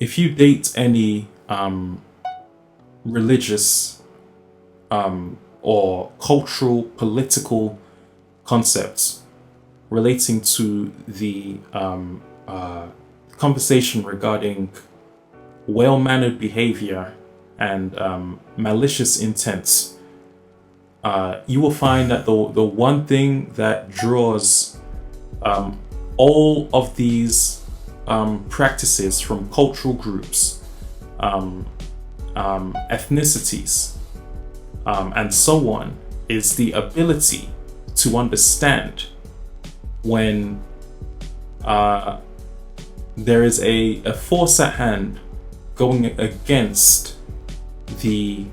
if you date any religious or cultural, political concepts relating to the conversation regarding well-mannered behavior and malicious intents, you will find that the one thing that draws all of these practices from cultural groups, ethnicities, and so on, is the ability to understand when there is a force at hand going against the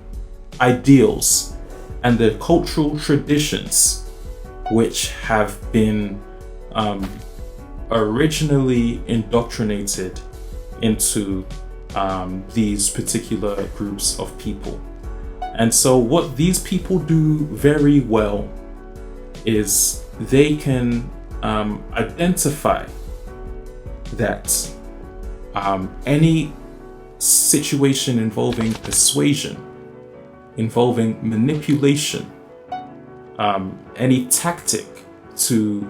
ideals and the cultural traditions which have been originally indoctrinated into these particular groups of people. And so what these people do very well is they can identify that any situation involving persuasion, involving manipulation, any tactic to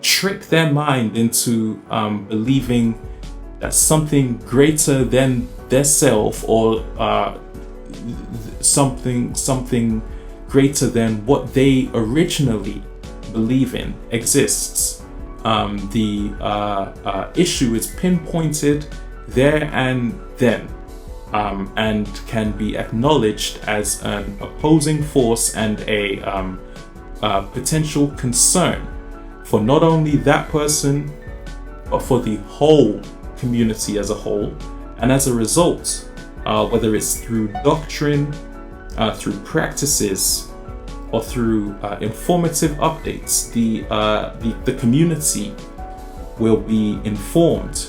trick their mind into believing that something greater than their self, or something greater than what they originally believe in exists. The issue is pinpointed there and then, and can be acknowledged as an opposing force and a potential concern for not only that person, but for the whole community as a whole. And as a result, whether it's through doctrine, through practices, or through informative updates, the community will be informed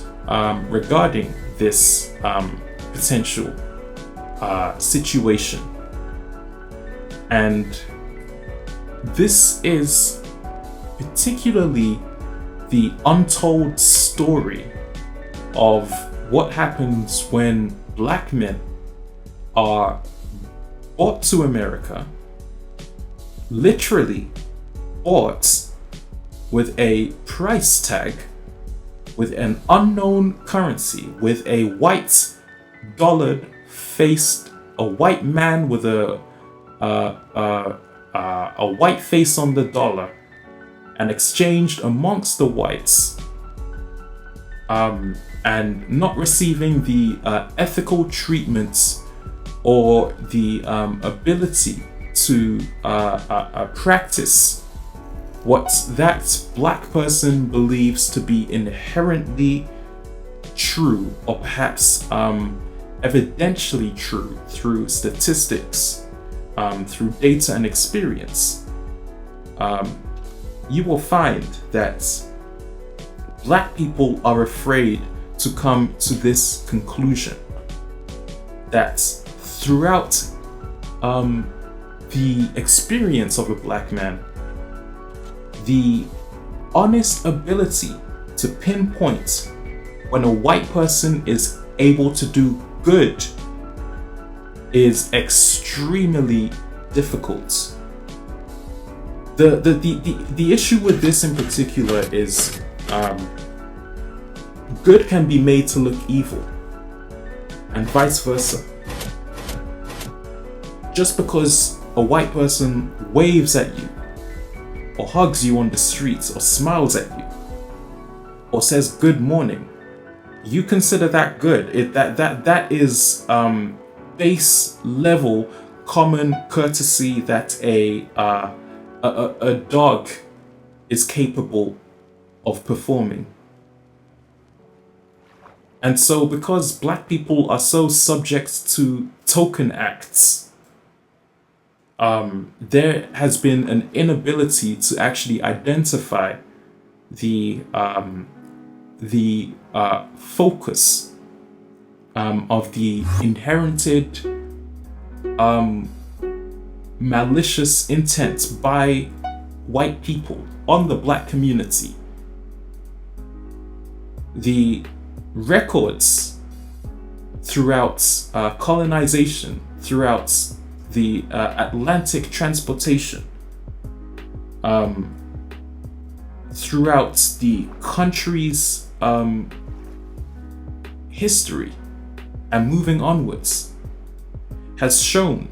regarding this potential situation. And this is particularly the untold story of what happens when black men are brought to America, literally bought with a price tag, with an unknown currency, with a white dollared faced, a white man with a white face on the dollar, and exchanged amongst the whites, and not receiving the ethical treatments or the ability to practice what that black person believes to be inherently true, or perhaps evidentially true through statistics, through data and experience. You will find that black people are afraid to come to this conclusion, that throughout the experience of a black man, the honest ability to pinpoint when a white person is able to do good is extremely difficult. The issue with this in particular is good can be made to look evil, and vice versa. Just because a white person waves at you, or hugs you on the streets, or smiles at you, or says good morning, you consider that good. That is base level common courtesy that a dog is capable of performing. And so, because black people are so subject to token acts, there has been an inability to actually identify the focus of the inherited malicious intent by white people on the black community. The records throughout colonization, throughout the Atlantic transportation, throughout the country's history and moving onwards, has shown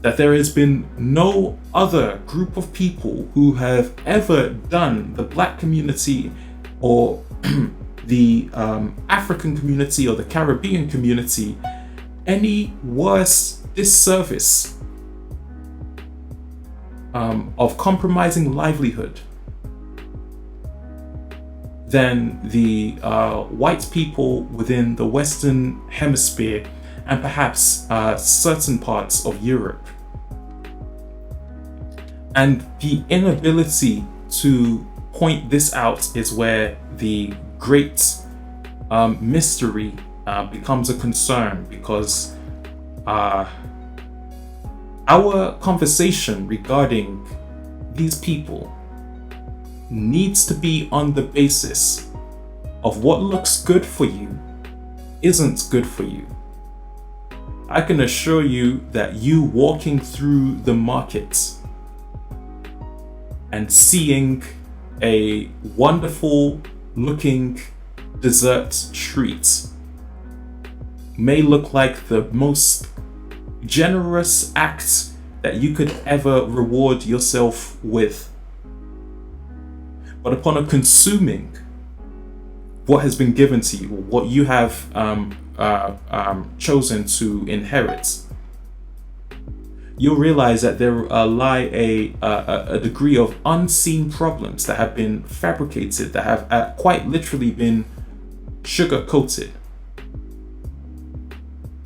that there has been no other group of people who have ever done the Black community or the African community or the Caribbean community any worse disservice of compromising livelihood than the white people within the Western Hemisphere and perhaps certain parts of Europe. And the inability to point this out is where the great mystery becomes a concern, because our conversation regarding these people needs to be on the basis of what looks good for you isn't good for you. I can assure you that you walking through the market and seeing a wonderful looking dessert treat may look like the most generous act that you could ever reward yourself with. But upon consuming what has been given to you, what you have chosen to inherit, you'll realize that there lie a degree of unseen problems that have been fabricated, that have quite literally been sugar-coated.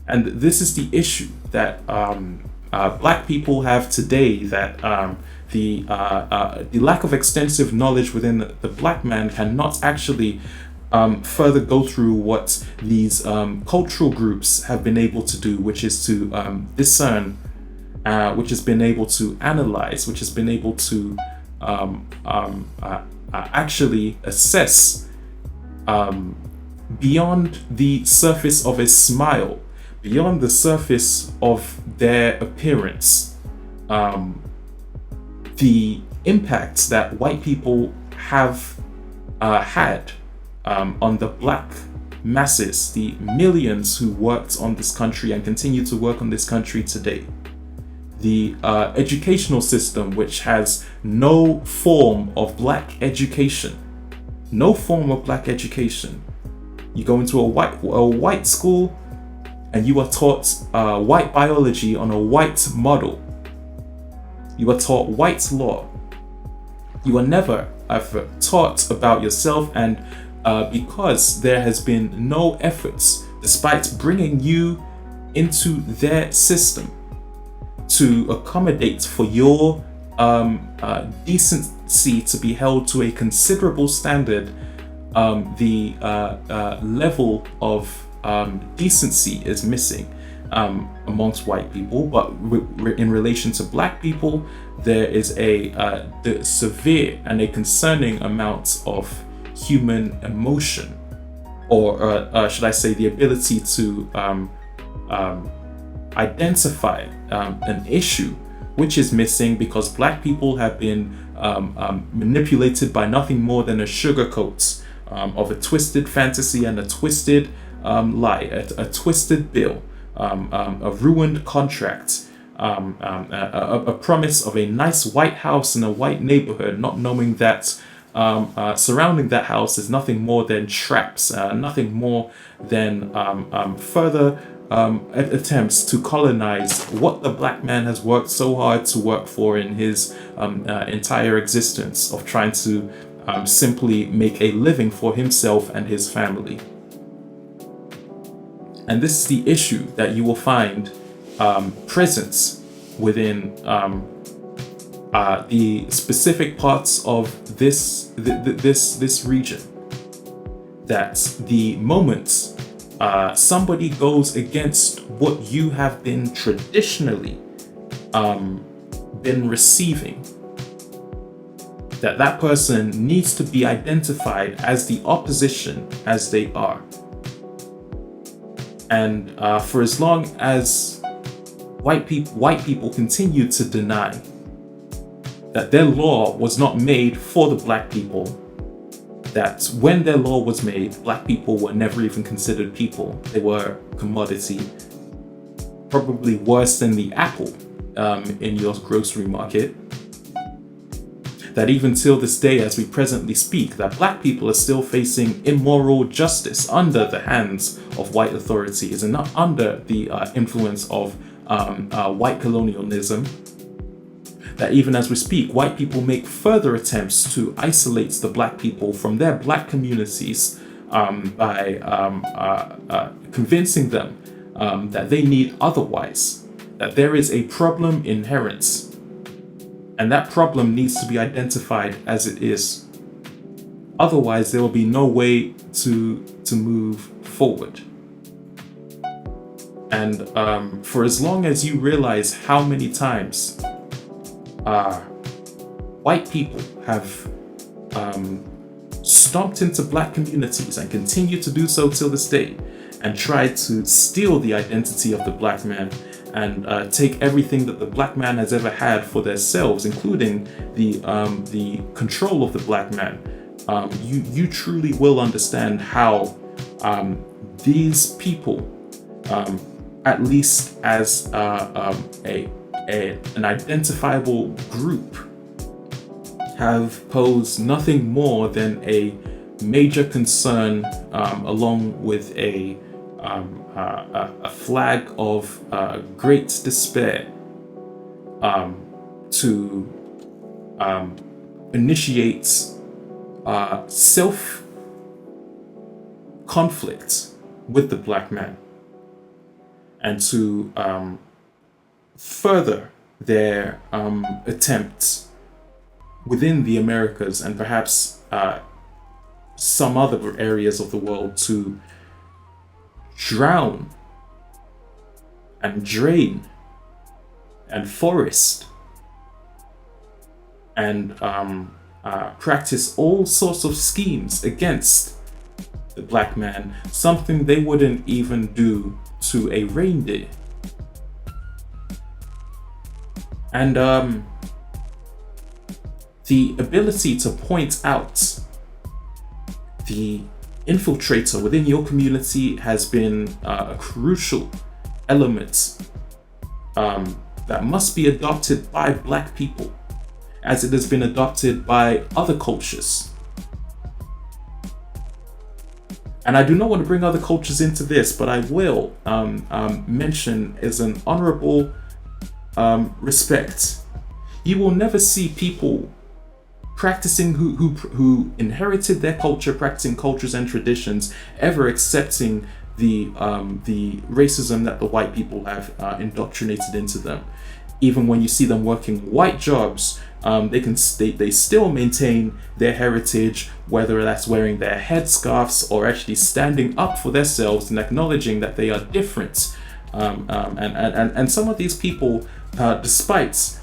And this is the issue that Black people have today, that the lack of extensive knowledge within the Black man cannot actually further go through what these cultural groups have been able to do, which is to discern, which has been able to analyze, which has been able to actually assess beyond the surface of a smile, beyond the surface of their appearance, the impacts that white people have had on the Black masses, the millions who worked on this country and continue to work on this country today. The educational system, which has no form of Black education. No form of Black education. You go into a white school and you are taught white biology on a white model. You are taught white law. You are never taught about yourself, and because there has been no efforts, despite bringing you into their system to accommodate for your decency to be held to a considerable standard, the level of decency is missing amongst white people. But in relation to Black people, there is a severe and a concerning amount of human emotion, or should I say the ability to identify an issue which is missing, because Black people have been manipulated by nothing more than a sugarcoat of a twisted fantasy and a twisted lie, a twisted bill, a ruined contract, a promise of a nice white house in a white neighborhood, not knowing that surrounding that house is nothing more than traps, nothing more than further attempts to colonize what the Black man has worked so hard to work for in his entire existence, of trying to simply make a living for himself and his family. And this is the issue that you will find present within the specific parts of this region. That the moment somebody goes against what you have been traditionally been receiving, that person needs to be identified as the opposition as they are. And for as long as white people continue to deny that their law was not made for the black people, that when their law was made, black people were never even considered people. They were commodity, probably worse than the apple in your grocery market. That even till this day, as we presently speak, that black people are still facing immoral justice under the hands of white authorities and not under the influence of white colonialism. That even as we speak, white people make further attempts to isolate the black people from their black communities by convincing them that they need otherwise, that there is a problem inherent, and that problem needs to be identified as it is. Otherwise, there will be no way to move forward. And for as long as you realize how many times white people have stomped into black communities and continue to do so till this day, and tried to steal the identity of the black man and take everything that the black man has ever had for themselves, including the control of the black man, you truly will understand how these people, at least as an identifiable group, have posed nothing more than a major concern, along with a flag of great despair, to initiate self-conflict with the black man, and to further their attempts within the Americas and perhaps some other areas of the world to drown and drain and forest and practice all sorts of schemes against the black man, something they wouldn't even do to a reindeer. And the ability to point out the infiltrator within your community has been a crucial element that must be adopted by black people, as it has been adopted by other cultures. And I do not want to bring other cultures into this, but I will mention as an honorable respect. You will never see people practicing who inherited their culture, practicing cultures and traditions, ever accepting the racism that the white people have indoctrinated into them. Even when you see them working white jobs, they still maintain their heritage, whether that's wearing their headscarves or actually standing up for themselves and acknowledging that they are different. And some of these people, despite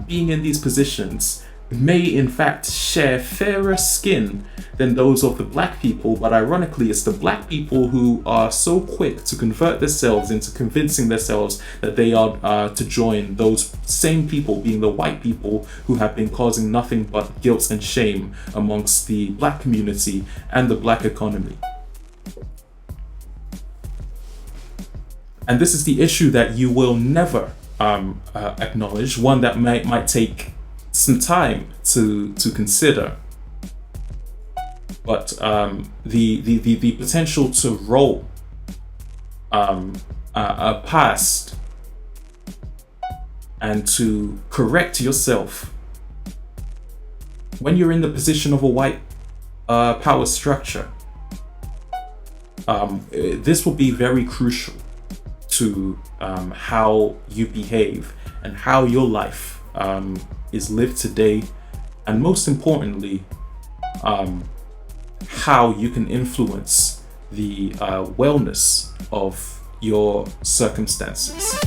being in these positions, may in fact share fairer skin than those of the black people, but ironically it's the black people who are so quick to convert themselves into convincing themselves that they are to join those same people, being the white people who have been causing nothing but guilt and shame amongst the black community and the black economy. And this is the issue that you will never acknowledge, one that might take some time to consider, but the potential to roll past and to correct yourself when you're in the position of a white power structure. This will be very crucial to how you behave and how your life is lived today, and most importantly, how you can influence the wellness of your circumstances.